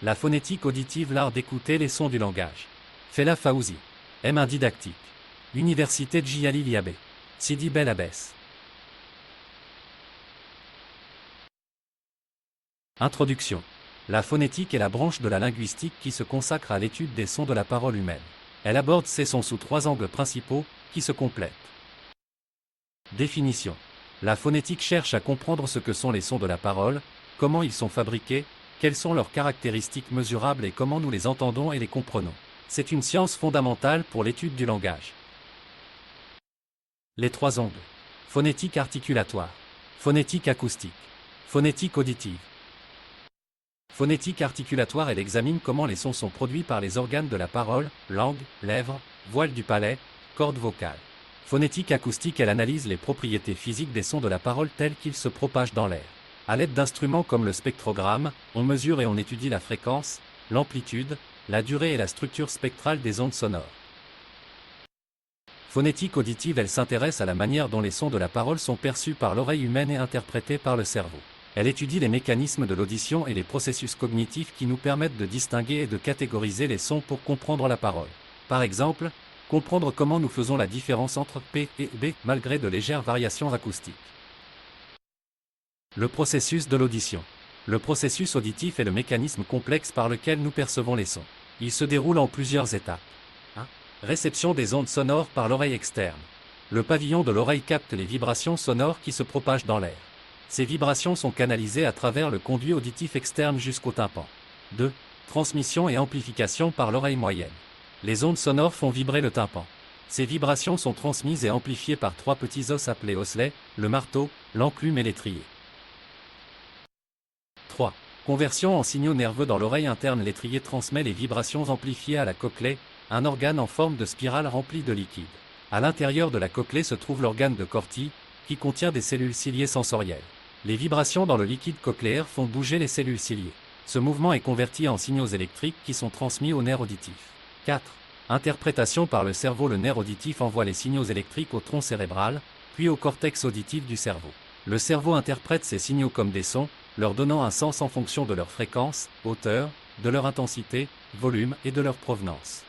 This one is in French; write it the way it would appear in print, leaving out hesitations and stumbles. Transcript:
La phonétique auditive, l'art d'écouter les sons du langage. Fela Fawzi. M1 didactique. Université de Jali Liabé. Sidi Bel Abbès. Introduction. La phonétique est la branche de la linguistique qui se consacre à l'étude des sons de la parole humaine. Elle aborde ces sons sous 3 angles principaux, qui se complètent. Définition. La phonétique cherche à comprendre ce que sont les sons de la parole, comment ils sont fabriqués, quelles sont leurs caractéristiques mesurables et comment nous les entendons et les comprenons. C'est une science fondamentale pour l'étude du langage. Les 3 angles. Phonétique articulatoire. Phonétique acoustique. Phonétique auditive. Phonétique articulatoire, elle examine comment les sons sont produits par les organes de la parole, langue, lèvres, voile du palais, cordes vocales. Phonétique acoustique, elle analyse les propriétés physiques des sons de la parole tels qu'ils se propagent dans l'air. À l'aide d'instruments comme le spectrogramme, on mesure et on étudie la fréquence, l'amplitude, la durée et la structure spectrale des ondes sonores. Phonétique auditive, elle s'intéresse à la manière dont les sons de la parole sont perçus par l'oreille humaine et interprétés par le cerveau. Elle étudie les mécanismes de l'audition et les processus cognitifs qui nous permettent de distinguer et de catégoriser les sons pour comprendre la parole. Par exemple, comprendre comment nous faisons la différence entre P et B malgré de légères variations acoustiques. Le processus de l'audition. Le processus auditif est le mécanisme complexe par lequel nous percevons les sons. Il se déroule en plusieurs étapes. 1. Réception des ondes sonores par l'oreille externe. Le pavillon de l'oreille capte les vibrations sonores qui se propagent dans l'air. Ces vibrations sont canalisées à travers le conduit auditif externe jusqu'au tympan. 2. Transmission et amplification par l'oreille moyenne. Les ondes sonores font vibrer le tympan. Ces vibrations sont transmises et amplifiées par 3 petits os appelés osselets, le marteau, l'enclume et l'étrier. 3. Conversion en signaux nerveux dans l'oreille interne. L'étrier transmet les vibrations amplifiées à la cochlée, un organe en forme de spirale rempli de liquide. À l'intérieur de la cochlée se trouve l'organe de Corti, qui contient des cellules ciliées sensorielles. Les vibrations dans le liquide cochléaire font bouger les cellules ciliées. Ce mouvement est converti en signaux électriques qui sont transmis au nerf auditif. 4. Interprétation par le cerveau. Le nerf auditif envoie les signaux électriques au tronc cérébral, puis au cortex auditif du cerveau. Le cerveau interprète ces signaux comme des sons, leur donnant un sens en fonction de leur fréquence, hauteur, de leur intensité, volume et de leur provenance.